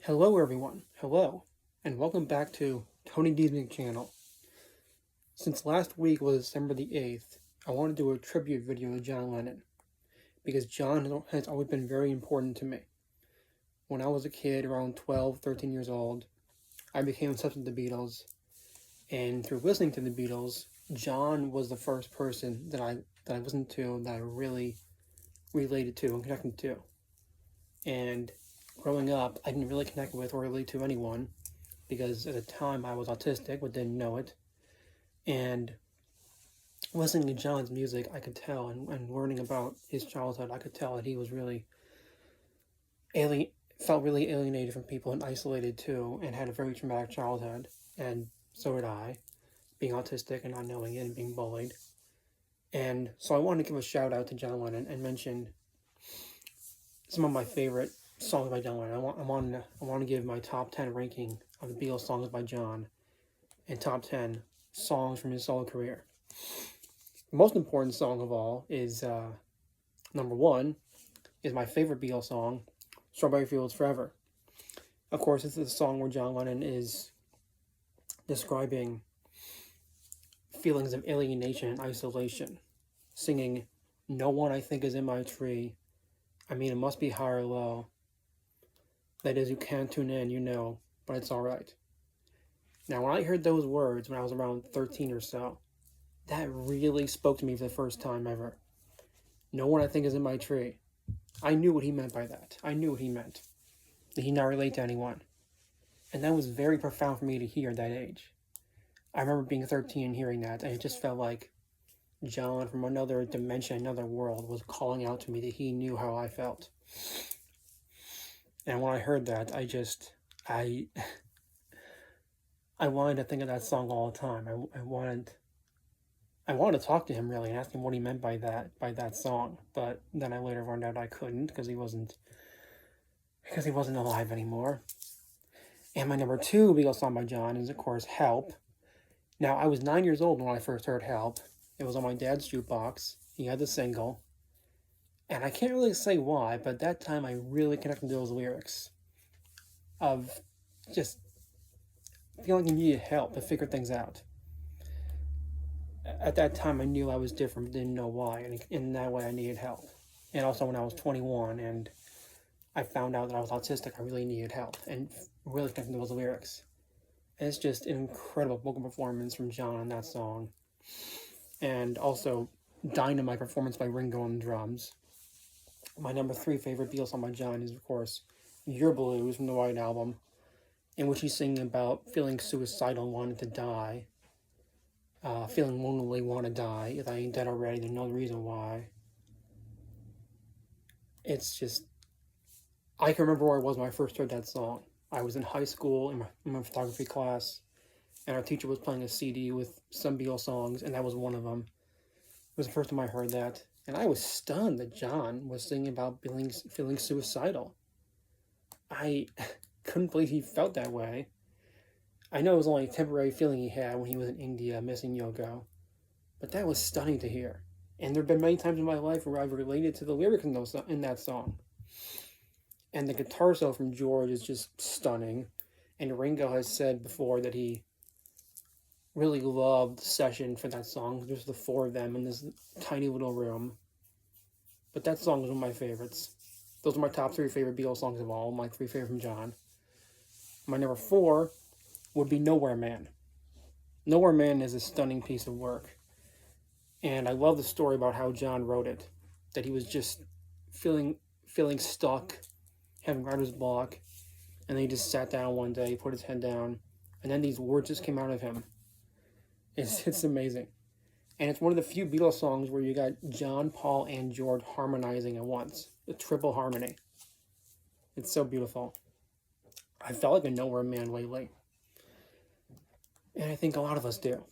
Hello everyone, hello, and welcome back to Tony D's Music Channel. Since last week was December the 8th, I want to do a tribute video to John Lennon, because John has always been very important to me. When I was a kid, around 12, 13 years old, I became obsessed with the Beatles, and through listening to the Beatles, John was the first person that I listened to that I really related to and connected to. And growing up, I didn't really connect with or relate to anyone, because at the time I was autistic but didn't know it. And listening to John's music, I could tell, and learning about his childhood, I could tell that he was really felt really alienated from people and isolated too, and had a very traumatic childhood. And so did I, being autistic and not knowing it and being bullied. And so I wanted to give a shout out to John Lennon and mention some of my favorite songs by John Lennon. I want to give my top 10 ranking of the Beatles songs by John, and top 10 songs from his solo career. The most important song of all is number one is my favorite Beatles song, Strawberry Fields Forever. Of course, this is a song where John Lennon is describing feelings of alienation and isolation, singing, "No one I think is in my tree. I mean, it must be high or low. That is, you can't tune in, you know, but it's all right." Now, when I heard those words when I was around 13 or so, that really spoke to me for the first time ever. No one I think is in my tree. I knew what he meant by that. I knew what he meant. That he not relate to anyone. And that was very profound for me to hear at that age. I remember being 13 and hearing that, and it just felt like John from another dimension, another world, was calling out to me that he knew how I felt. And when I heard that, I wanted to think of that song all the time. I wanted to talk to him really and ask him what he meant by that song. But then I later found out I couldn't because he wasn't alive anymore. And my number two Beatles song by John is, of course, "Help." Now, I was 9 years old when I first heard "Help." It was on my dad's jukebox. He had the single. And I can't really say why, but that time I really connected to those lyrics of just feeling you needed help to figure things out. At that time, I knew I was different, didn't know why, and in that way I needed help. And also when I was 21 and I found out that I was autistic, I really needed help, and really connected to those lyrics. And it's just an incredible vocal performance from John on that song. And also, dynamite performance by Ringo on the drums. My number three favorite Beatles song by John is, of course, "Your Blues" from the White Album, in which he's singing about feeling suicidal and wanting to die. Feeling lonely, want to die. If I ain't dead already, then no reason why. It's just, I can remember where I was when I first heard that song. I was in high school in my photography class, and our teacher was playing a CD with some Beatles songs, and that was one of them. It was the first time I heard that, and I was stunned that John was singing about feeling suicidal. I couldn't believe he felt that way. I know it was only a temporary feeling he had when he was in India missing Yoko, but that was stunning to hear. And there have been many times in my life where I've related to the lyrics in that song. And the guitar solo from George is just stunning. And Ringo has said before that he really loved the session for that song. There's the four of them in this tiny little room. But that song is one of my favorites. Those are my top three favorite Beatles songs of all, my three favorite from John. My number four would be "Nowhere Man." "Nowhere Man" is a stunning piece of work. And I love the story about how John wrote it. That he was just feeling stuck, having writer's block, and then he just sat down one day, put his head down, and then these words just came out of him. It's amazing. And it's one of the few Beatles songs where you got John, Paul, and George harmonizing at once. The triple harmony. It's so beautiful. I felt like a nowhere man lately. And I think a lot of us do.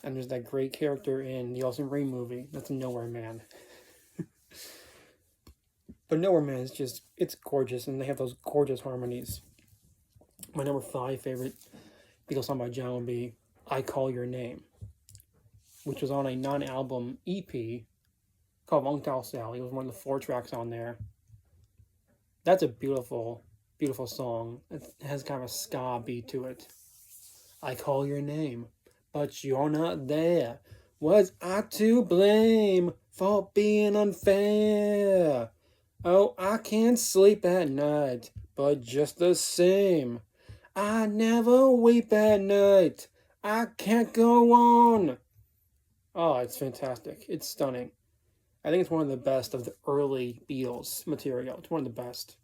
And there's that great character in the Awesome Rain movie. That's a nowhere man. But "Nowhere Man" is just, it's gorgeous, and they have those gorgeous harmonies. My number five favorite Beatles song by John would be "I Call Your Name," which was on a non-album EP called "Long Tall Sally." It was one of the 4 tracks on there. That's a beautiful, beautiful song. It has kind of a ska beat to it. I call your name, but you're not there. Was I to blame for being unfair? Oh, I can't sleep at night, but just the same, I never weep at night. I can't go on. Oh, it's fantastic. It's stunning. I think it's one of the best of the early Beatles material. It's one of the best.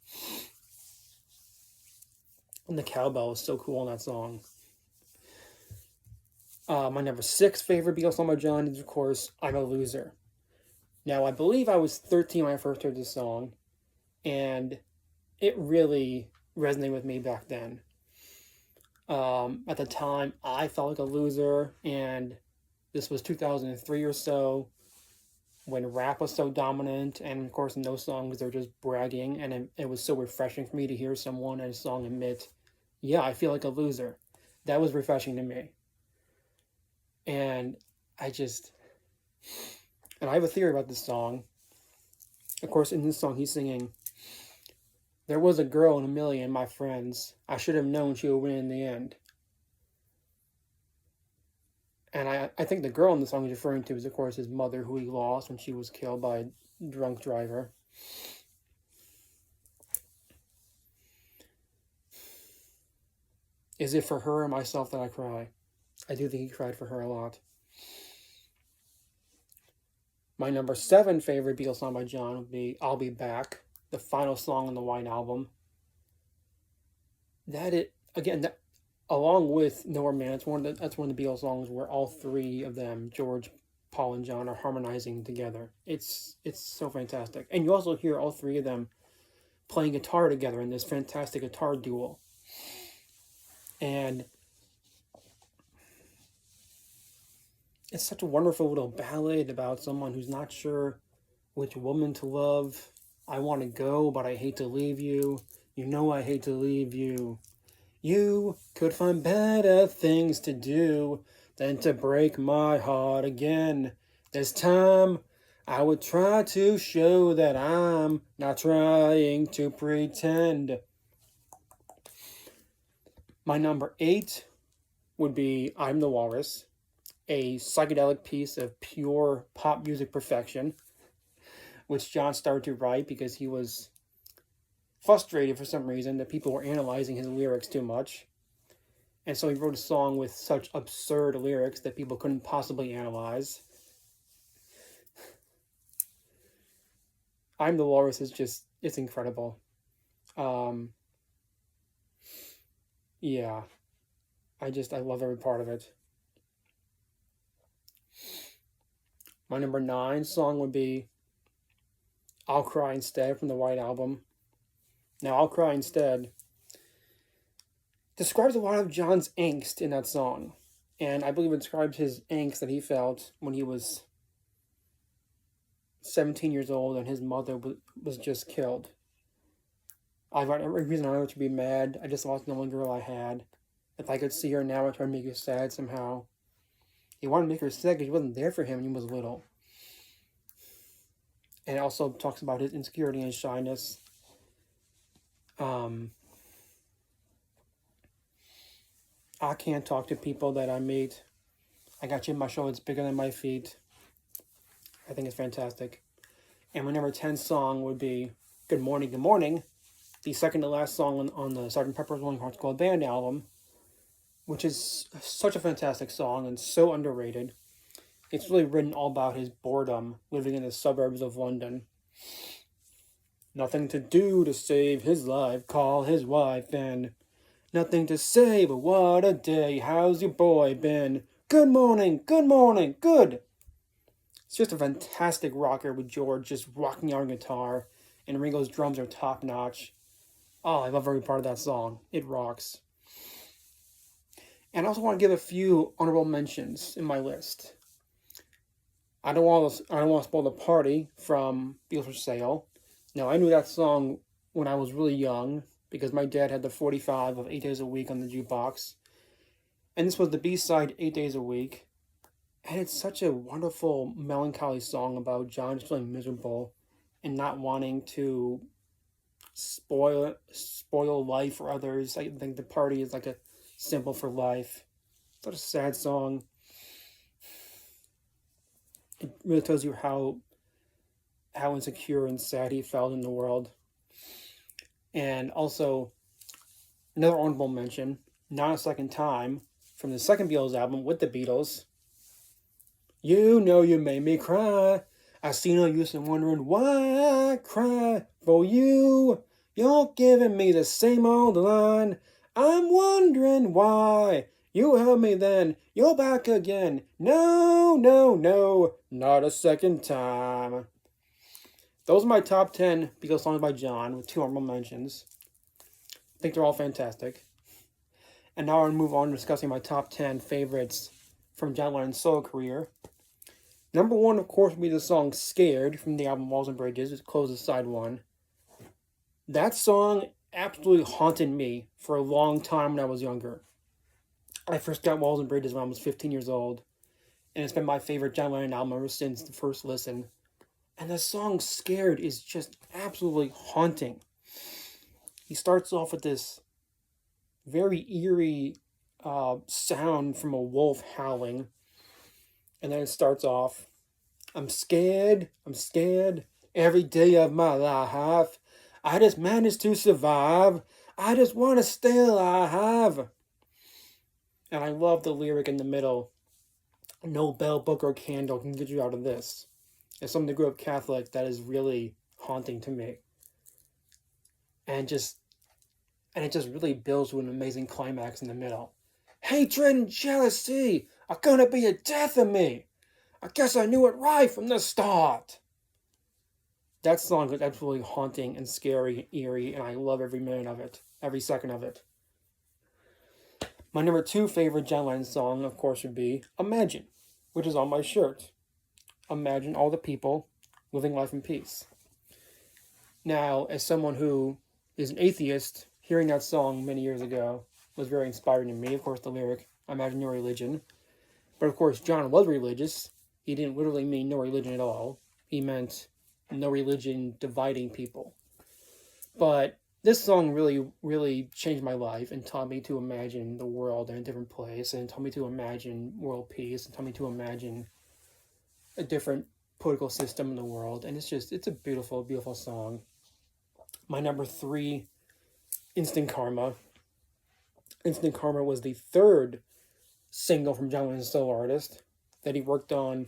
And the cowbell is so cool in that song. My number 6 favorite Beatles song by John is, of course, I'm a Loser. Now, I believe I was 13 when I first heard this song, and it really resonated with me back then. At the time, I felt like a loser, and this was 2003 or so, when rap was so dominant, and of course in those songs they're just bragging, and it was so refreshing for me to hear someone in a song admit, yeah, I feel like a loser. That was refreshing to me. And I just, and I have a theory about this song. Of course, in this song he's singing, there was a girl in a million, my friends. I should have known she would win in the end. And I think the girl in the song he's referring to is, of course, his mother, who he lost when she was killed by a drunk driver. Is it for her and myself that I cry? I do think he cried for her a lot. My number 7 favorite Beatles song by John would be I'll Be Back, the final song on the White Album. Along with Nowhere Man, that's one of the Beatles songs where all three of them, George, Paul, and John, are harmonizing together. It's so fantastic. And you also hear all three of them playing guitar together in this fantastic guitar duel. And it's such a wonderful little ballad about someone who's not sure which woman to love. I want to go, but I hate to leave you. You know I hate to leave you. You could find better things to do than to break my heart again. This time, I would try to show that I'm not trying to pretend. My number 8 would be I'm the Walrus, a psychedelic piece of pure pop music perfection, which John started to write because he was frustrated for some reason that people were analyzing his lyrics too much. And so he wrote a song with such absurd lyrics that people couldn't possibly analyze. I'm the Walrus is just, it's incredible. Yeah, I love every part of it. My number 9 song would be I'll Cry Instead from the White Album. Now, I'll Cry Instead describes a lot of John's angst in that song. And I believe it describes his angst that he felt when he was 17 years old and his mother was just killed. I've got every reason on earth to be mad. I just lost the only girl I had. If I could see her now, I'd try to make her sad somehow. He wanted to make her sad because she wasn't there for him when he was little. And it also talks about his insecurity and shyness. I can't talk to people that I meet. I got you in my shoulder, it's bigger than my feet. I think it's fantastic. And my number 10 song would be Good Morning, Good Morning, the second to last song on the Sgt. Pepper's Lonely Hearts Club Band album, which is such a fantastic song and so underrated. It's really written all about his boredom living in the suburbs of London. Nothing to do to save his life, call his wife in. Nothing to say, but what a day, how's your boy been? Good morning, good. It's just a fantastic rocker with George just rocking out on guitar, and Ringo's drums are top notch. Oh, I love every part of that song. It rocks. And I also want to give a few honorable mentions in my list. I don't want to spoil the party from Beatles for Sale. Now, I knew that song when I was really young because my dad had the 45 of 8 Days a Week on the jukebox. And this was the B-side 8 Days a Week. And it's such a wonderful, melancholy song about John just feeling miserable and not wanting to spoil life for others. I think the party is like a symbol for life. Such a sad song. It really tells you how insecure and sad he felt in the world. And also, another honorable mention, Not a Second Time, from the second Beatles album with the Beatles. You know you made me cry. I see no use in wondering why I cry for you. You're giving me the same old line. I'm wondering why. You held me then, you're back again. No, no, no, not a second time. Those are my top 10 Beatles songs by John, with 2 honorable mentions. I think they're all fantastic. And now I'll move on to discussing my top 10 favorites from John Lennon's solo career. Number 1, of course, would be the song Scared from the album Walls and Bridges. It closes side 1. That song absolutely haunted me for a long time when I was younger. I first got Walls and Bridges when I was 15 years old, and it's been my favorite John Lennon album ever since the first listen. And the song Scared is just absolutely haunting. He starts off with this very eerie sound from a wolf howling. And then it starts off, I'm scared, every day of my life. I just managed to survive. I just want to stay alive. And I love the lyric in the middle. No bell, book, or candle can get you out of this. As someone who grew up Catholic, that is really haunting to me. And it just really builds to an amazing climax in the middle. Hatred and jealousy are gonna be a death of me. I guess I knew it right from the start. That song is absolutely haunting and scary and eerie, and I love every minute of it, every second of it. My number 2 favorite John Lennon song, of course, would be Imagine, which is on my shirt. Imagine all the people living life in peace. Now, as someone who is an atheist, hearing that song many years ago was very inspiring to me. Of course, the lyric, imagine your religion. But of course, John was religious. He didn't literally mean no religion at all. He meant no religion dividing people. But this song really, really changed my life and taught me to imagine the world in a different place, and taught me to imagine world peace, and taught me to imagine a different political system in the world. And it's a beautiful, beautiful song. My number 3, Instant Karma. Instant Karma was the 3rd single from John Lennon's solo artist that he worked on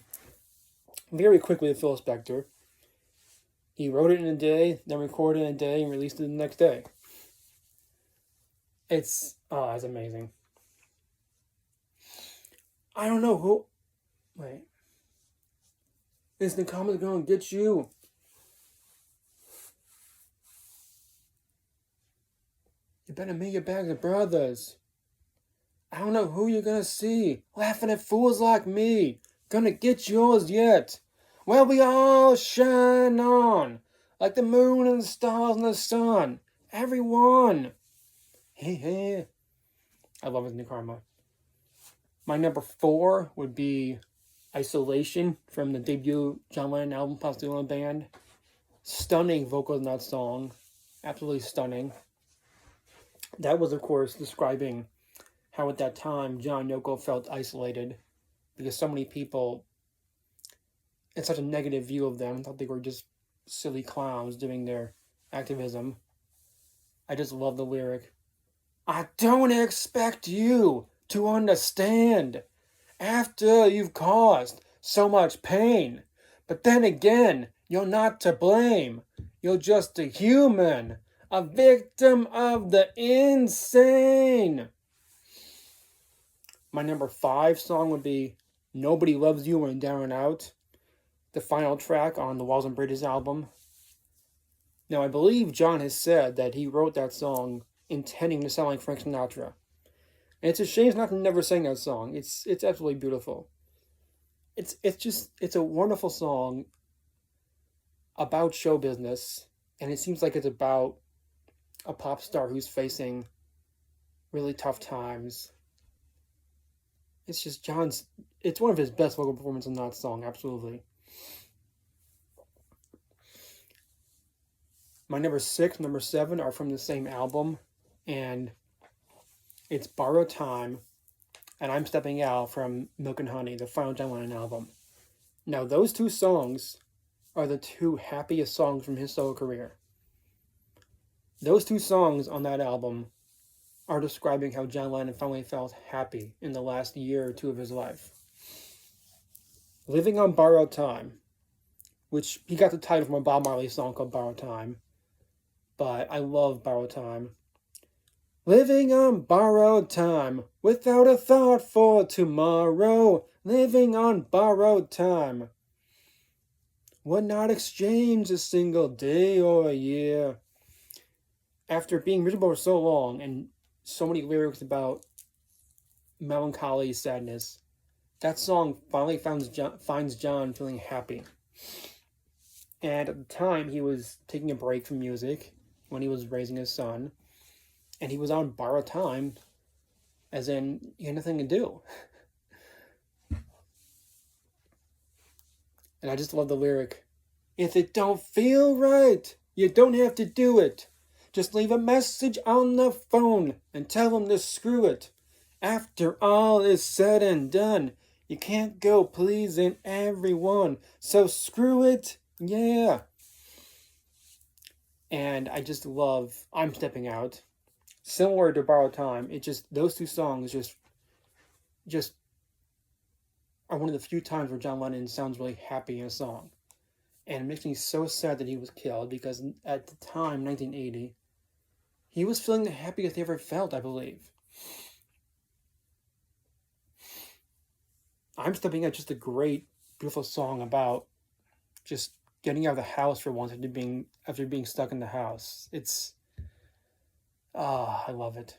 very quickly with Phil Spector. He wrote it in a day, then recorded it in a day, and released it the next day. It's amazing. I don't know who... Wait. Instant Karma's gonna get you. You better meet your bags of brothers. I don't know who you're gonna see, laughing at fools like me. Gonna get yours yet. Well, we all shine on, like the moon and the stars and the sun. Everyone. Hey, hey. I love Instant Karma. My number 4 would be Isolation from the debut John Lennon album, Possibly on a Band. Stunning vocals in that song. Absolutely stunning. That was, of course, describing how at that time John and Yoko felt isolated because so many people had such a negative view of them, thought they were just silly clowns doing their activism. I just love the lyric. I don't expect you to understand after you've caused so much pain. But then again, you're not to blame. You're just a human, a victim of the insane. My number 5 song would be Nobody Loves You When Down and Out, the final track on the Walls and Bridges album. Now, I believe John has said that he wrote that song intending to sound like Frank Sinatra. And it's a shame Sinatra never sang that song. It's absolutely beautiful. It's a wonderful song about show business, and it seems like it's about a pop star who's facing really tough times. It's just it's one of his best vocal performances in that song, absolutely. My number 6, number 7 are from the same album, and it's Borrowed Time and I'm Stepping Out from Milk and Honey, the final John Lennon album. Now, those two songs are the two happiest songs from his solo career. Those two songs on that album are describing how John Lennon finally felt happy in the last year or two of his life. Living on Borrowed Time, which he got the title from a Bob Marley song called Borrowed Time, but I love Borrowed Time. Living on borrowed time, without a thought for tomorrow. Living on borrowed time. Would not exchange a single day or a year. After being miserable for so long and so many lyrics about melancholy, sadness, that song finally finds John feeling happy. And at the time, he was taking a break from music when he was raising his son. And he was on borrowed time, as in he had nothing to do. And I just love the lyric, if it don't feel right, you don't have to do it. Just leave a message on the phone and tell them to screw it. After all is said and done, you can't go pleasing everyone. So screw it, yeah. And I just love I'm Stepping Out. Similar to Borrowed Time, it just, those two songs just are one of the few times where John Lennon sounds really happy in a song. And it makes me so sad that he was killed, because at the time, 1980, he was feeling the happiest he ever felt, I believe. I'm Stepping Out, just a great, beautiful song about just getting out of the house for once after being stuck in the house. It's, I love it.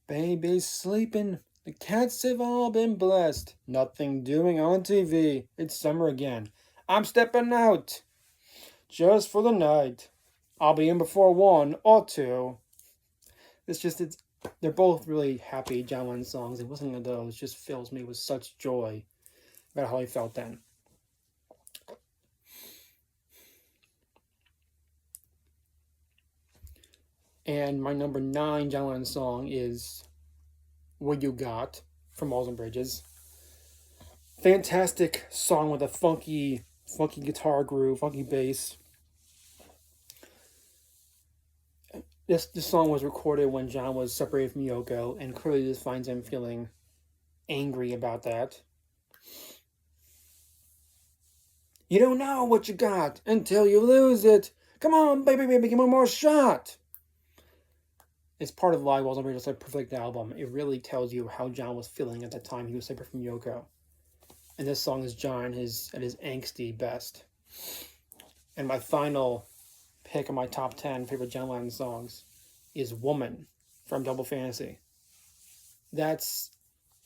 Baby's sleeping, the cats have all been blessed. Nothing doing on TV, it's summer again. I'm stepping out, just for the night. I'll be in before 1 or 2. They're both really happy John Lennon songs, and listening to those just fills me with such joy about how I felt then. And my number 9 John Lennon song is What You Got from Walls and Bridges. Fantastic song with a funky guitar groove, funky bass. This song was recorded when John was separated from Yoko, and clearly this finds him feeling angry about that. You don't know what you got until you lose it. Come on, baby, give me one more shot. It's part of why Walls and Bridges is a perfect album. It really tells you how John was feeling at the time he was separate from Yoko. And this song is John at his angsty best. And my final pick of my top 10 favorite John Lennon songs is Woman from Double Fantasy. That's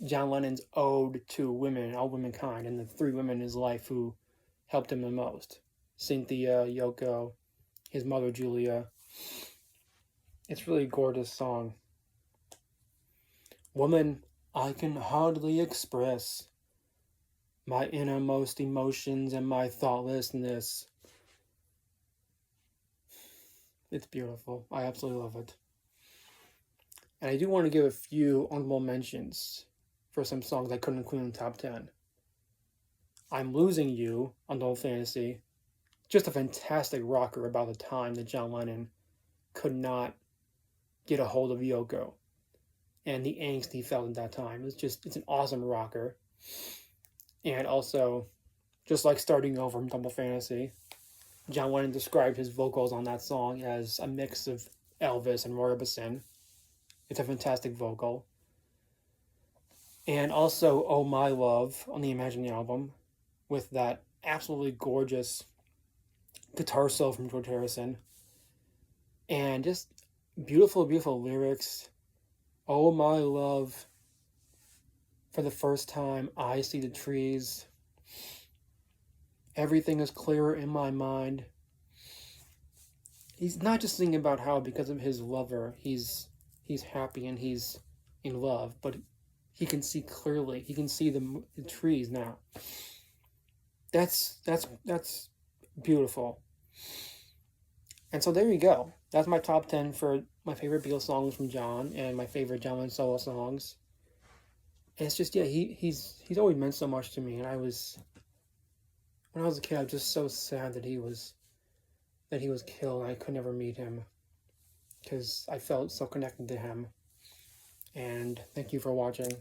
John Lennon's ode to women, all womankind, and the 3 women in his life who helped him the most. Cynthia, Yoko, his mother Julia. It's really a gorgeous song. Woman, I can hardly express my innermost emotions and my thoughtlessness. It's beautiful. I absolutely love it. And I do want to give a few honorable mentions for some songs I couldn't include in the top 10. I'm Losing You on Double Fantasy. Just a fantastic rocker about the time that John Lennon could not get a hold of Yoko and the angst he felt at that time. It's an awesome rocker. And also, just like Starting Over from Double Fantasy, John Lennon described his vocals on that song as a mix of Elvis and Roy Orbison. It's a fantastic vocal. And also Oh My Love on the Imagine album, with that absolutely gorgeous guitar solo from George Harrison. And just beautiful, beautiful lyrics. Oh my love, for the first time I see the trees. Everything is clearer in my mind. He's not just singing about how because of his lover he's happy and he's in love, but he can see clearly. He can see the trees now. That's beautiful. And so there you go. That's my top 10 for my favorite Beatles songs from John and my favorite John Lennon solo songs. And it's just, yeah, he's always meant so much to me. And when I was a kid, I was just so sad that he was killed and I could never meet him because I felt so connected to him. And thank you for watching.